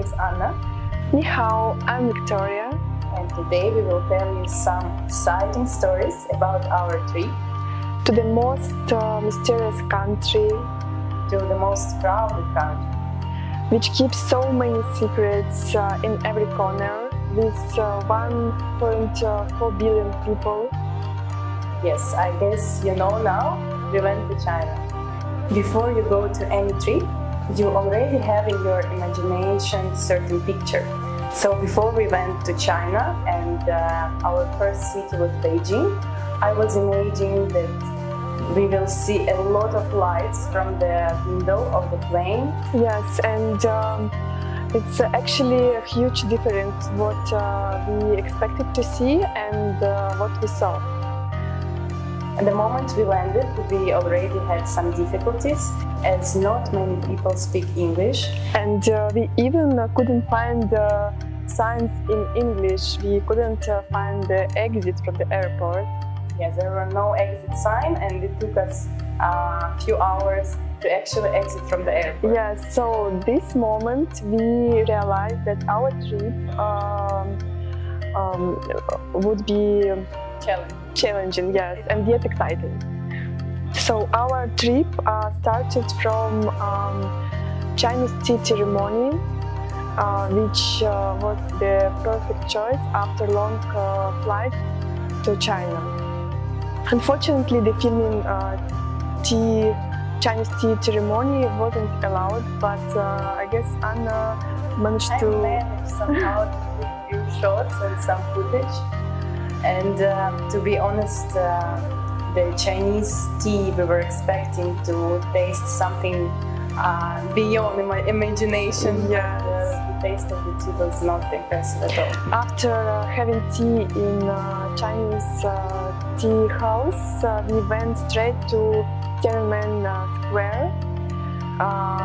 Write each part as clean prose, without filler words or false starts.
is Anna. Ni hao, I'm Victoria. And today we will tell you some exciting stories about our trip To the most mysterious country, to the most crowded country. which keeps so many secrets in every corner, with 1.4 billion people. Yes, I guess you know now, we went to China. Before you go to any trip, you already have in your imagination certain picture. So before we went to China and our first city was Beijing, I was imagining that we will see a lot of lights from the window of the plane. Yes, and it's actually a huge difference what we expected to see and what we saw. At the moment we landed, we already had some difficulties as not many people speak English. And we even couldn't find signs in English. We couldn't find the exit from the airport. Yes, there were no exit sign and it took us a few hours to actually exit from the airport. Yes, so this moment we realized that our trip would be challenging, yes, and yet exciting. So our trip started from Chinese tea ceremony, which was the perfect choice after long flight to China. Unfortunately, the filming Chinese tea ceremony wasn't allowed, but I guess Anna managed I to managed somehow to take a few shots and some footage. And to be honest, the Chinese tea, we were expecting to taste something beyond my imagination. Yes. The taste of the tea was not impressive at all. After having tea in Chinese tea house, we went straight to Tiananmen Square.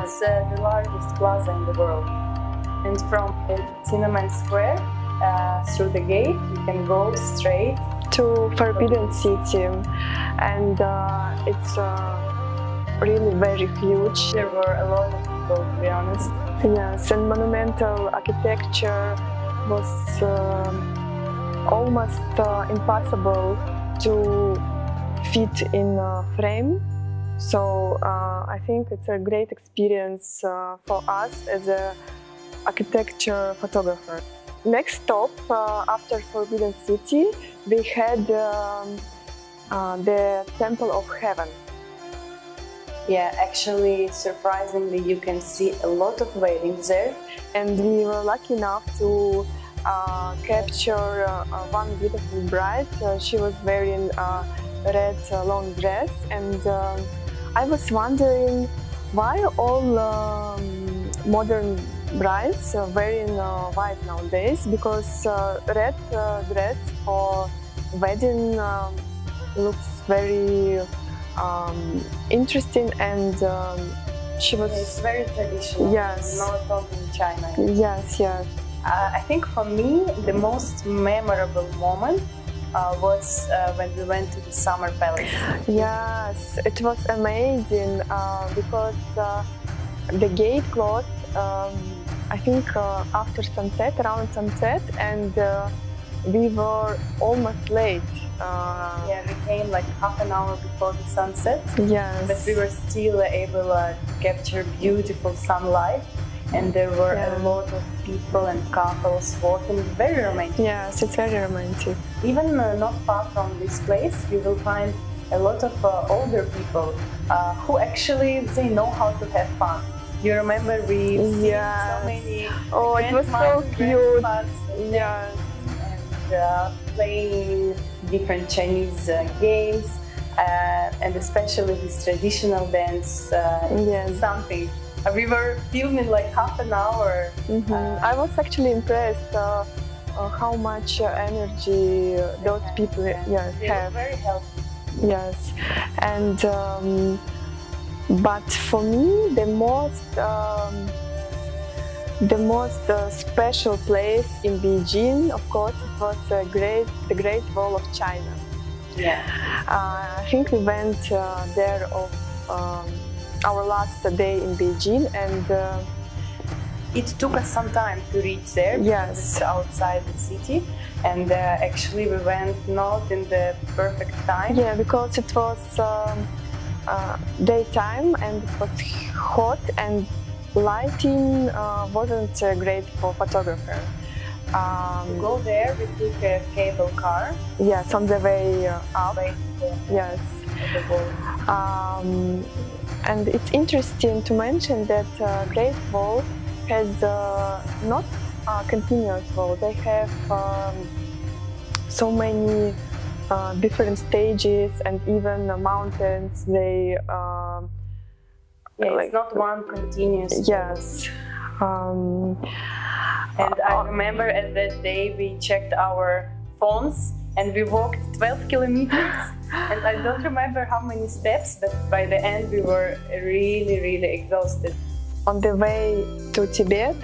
It's the largest plaza in the world. And from Tiananmen Square, through the gate, you can go straight to Forbidden City, and it's really very huge. There were a lot of people, to be honest. Yes, and monumental architecture was almost impossible to fit in a frame. So I think it's a great experience for us as an architecture photographer. Next stop after Forbidden City, we had the Temple of Heaven. Yeah, actually, surprisingly, you can see a lot of weddings there. And we were lucky enough to capture one beautiful bride. She was wearing a red long dress, and I was wondering why all modern brides are wearing white nowadays, because red dress for wedding looks very interesting, and she was... It's very traditional. Yes. Not only in China. Yes, yes. I think for me the most memorable moment was when we went to the Summer Palace. Yes, it was amazing because the gate closed I think after sunset, around sunset, and we were almost late. Yeah, we came like half an hour before the sunset. Yes. But we were still able to capture beautiful sunlight, and there were a lot of people and couples walking. Very romantic. Yes, it's very romantic. Even not far from this place, you will find a lot of older people who actually they know how to have fun. You remember we see so many it was so cute. Yes. And playing different Chinese games, and especially this traditional dance. Something. We were filming like half an hour. I was actually impressed how much energy those people they have. Were very healthy. Yes, and but for me the most special place in Beijing, of course, it was the Great Wall of China. Yeah. I think we went there of our last day in Beijing, and it took us some time to reach there. Yes. It's outside the city, and actually we went not in the perfect time. Yeah, because it was daytime and it was hot and lighting wasn't great for photographer. To go there, we took a cable car. Yes, on the way up. Yes. The wall. And it's interesting to mention that Great Wall has not a continuous wall. They have so many different stages and even mountains. They it's not one continuous. Yes. And I remember at that day we checked our phones and we walked 12 kilometers. And I don't remember how many steps, but by the end we were really exhausted. On the way to Tibet,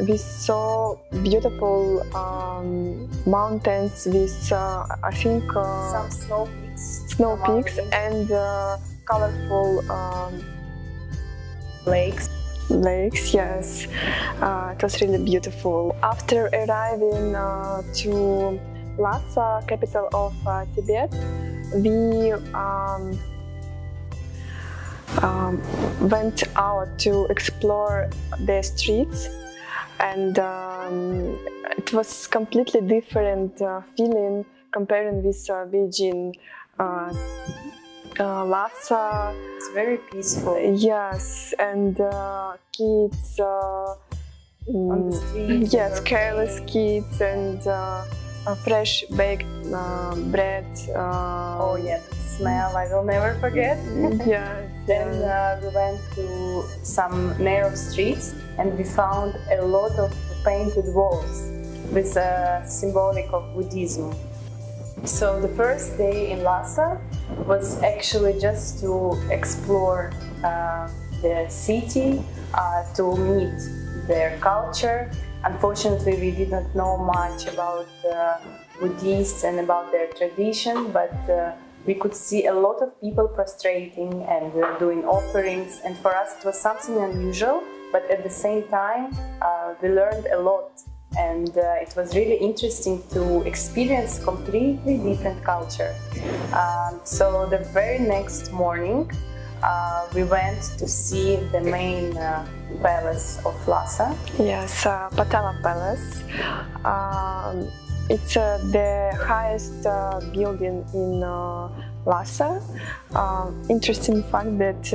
we saw beautiful mountains with, I think, some snow peaks and colorful lakes. Yes. It was really beautiful. After arriving to Lhasa, capital of Tibet, we went out to explore the streets, and it was completely different feeling comparing with Beijing. Lhasa, it's very peaceful. Yes, and kids on the streets. Yes, careless kids and fresh baked bread. Oh yeah, the smell I will never forget. Yes. Then we went to some narrow streets and we found a lot of painted walls with a symbolic of Buddhism. So the first day in Lhasa was actually just to explore the city, to meet their culture. Unfortunately, we did not know much about Buddhists and about their tradition, but we could see a lot of people prostrating and doing offerings, and for us it was something unusual, but at the same time we learned a lot. And it was really interesting to experience completely different culture. So the very next morning, we went to see the main palace of Lhasa. Yes, Patala Palace. It's the highest building in Lhasa. Interesting fact that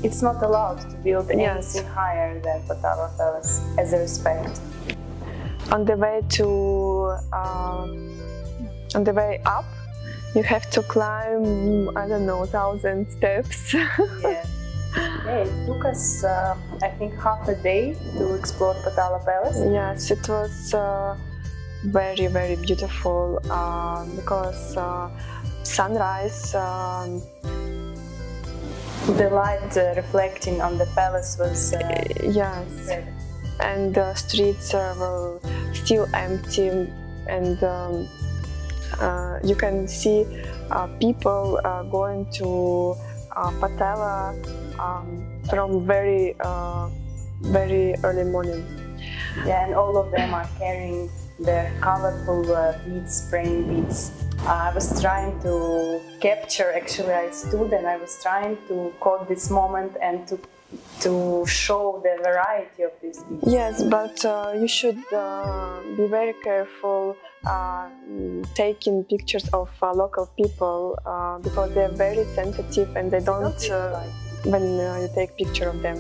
it's not allowed to build anything higher than Patala Palace as a respect. On the way up, you have to climb, I don't know, 1,000 steps. Yes. Yeah, it took us, I think, half a day to explore Patala Palace. Yes, it was very beautiful because sunrise. The light reflecting on the palace was yes, and the streets were still empty, and you can see people going to Patala from very early morning. Yeah, and all of them are carrying their colorful beads, spraying beads. I was trying to capture, actually I stood and I was trying to caught this moment and to show the variety of these beads. Yes, but you should be very careful taking pictures of local people because they're very sensitive and they don't when you take picture of them.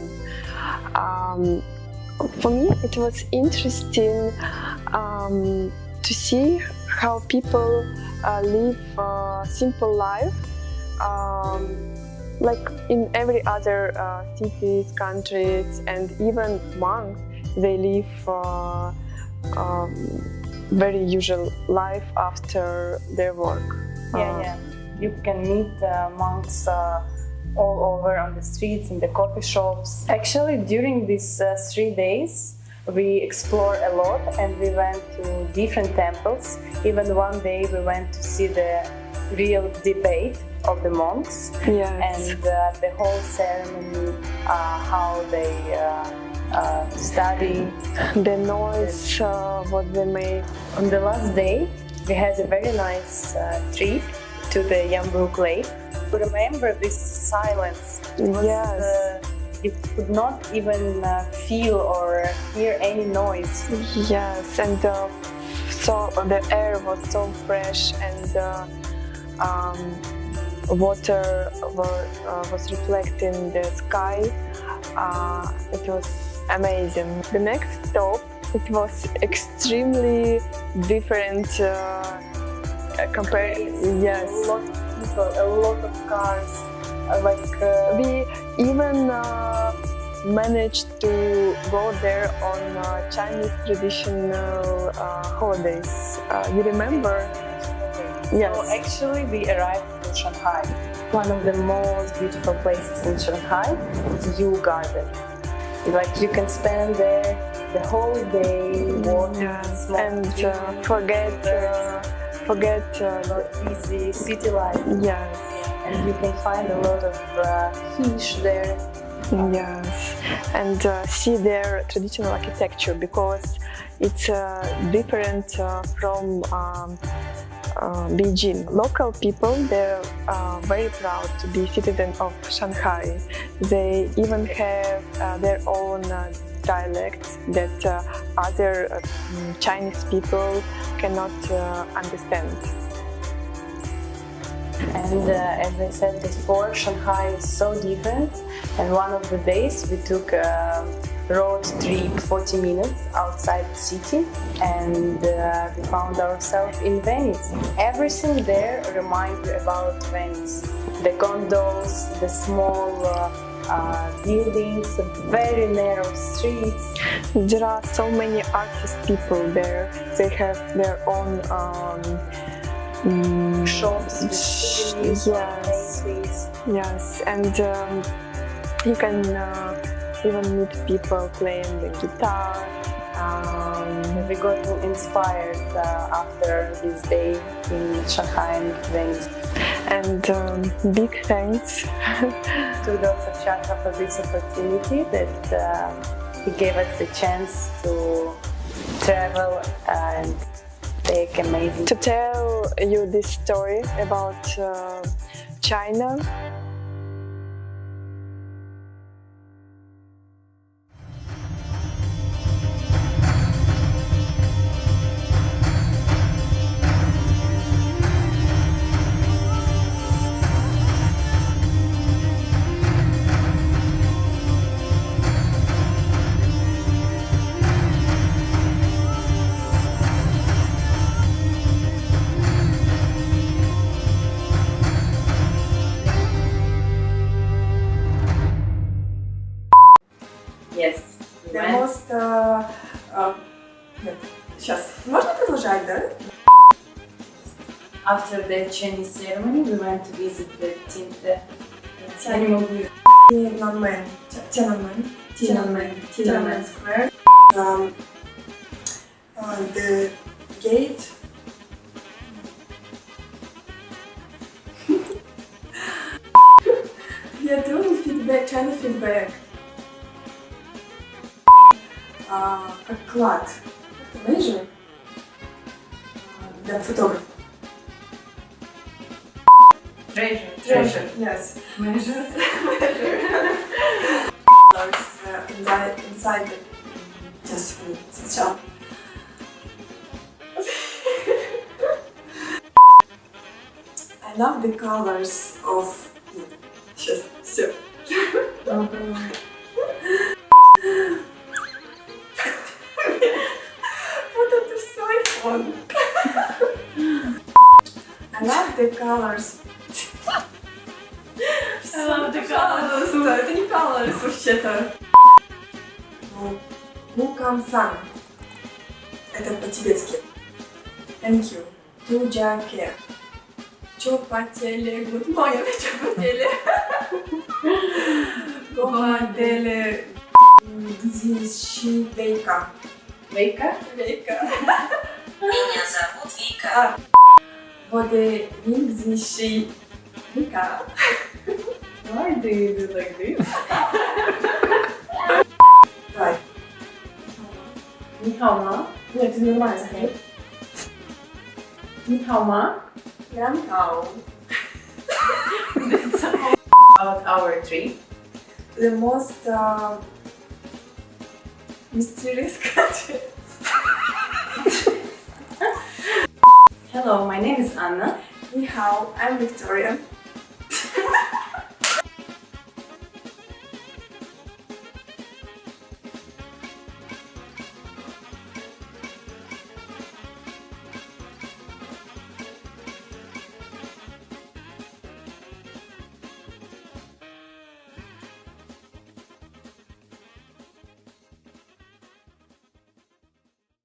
For me, it was interesting to see how people live a simple life, like in every other cities, countries, and even monks. They live very usual life after their work. Yeah. You can meet monks all over on the streets, in the coffee shops. Actually, during these 3 days, we explored a lot and we went to different temples. Even one day we went to see the real debate of the monks. Yes. And the whole ceremony how they study. The noise, what they make. On the last day, we had a very nice trip to the Yambrook Lake. To remember this silence. It was, Yes. you could not even feel or hear any noise. Yes, and so the air was so fresh, and water was reflecting the sky. It was amazing. The next stop, it was extremely different compared. Yes, A lot of people, a lot of cars. we even managed to go there on Chinese traditional holidays. You remember? Yes. So actually, we arrived in Shanghai. One of the most beautiful places in Shanghai is Yu Garden. Like you can spend there the whole day, walking, Yes, smoking, and forget easy city life. yes. And you can find a lot of fish there. Yes, and see their traditional architecture, because it's different from Beijing. Local people, they're very proud to be citizens of Shanghai. They even have their own dialects that other Chinese people cannot understand. And as I said before, Shanghai is so different. And one of the days we took a road trip 40 minutes outside the city, and we found ourselves in Venice. Everything there reminds you about Venice. The gondolas, the small buildings, very narrow streets. There are so many artist people there. They have their own Shops with souvenirs, yes. paintings. Yes, and you can even meet people playing the guitar. We got inspired after this day in Shanghai and Venice. And big thanks To Dr. Chakra for this opportunity that he gave us the chance to travel and take amazing. to tell you this story about China. Yes. The most... Сейчас. Можно продолжать, да? After the Chinese ceremony, we went to visit the animal museum. Tiananmen Square. The gate. We are doing feedback, China feedback. Как клад. Measure. Для фотографа. Treasure, yes. Measure. Inside the... Just wait, сначала. I love the colors of... Сейчас, все. Вот это все iPhone. I love the colors. I love the colors. Это не colors вообще-то. Мукамсан. Это по-тибетски. Thank you. Туджаке. Чё потели? Good morning. Чё потели? Гоматели. Гзищи Вейка. Вейка? Вейка. Меня зовут Вика. А. Воды Вингзищи Вейка. Why do you do like this? Давай. Ni hao ma? Нет, это нормально сказать. Ni hao ma? Лямкау. That's all about our trip. The most mysterious country. Hello, my name is Anna. Ni hao, I'm Victoria.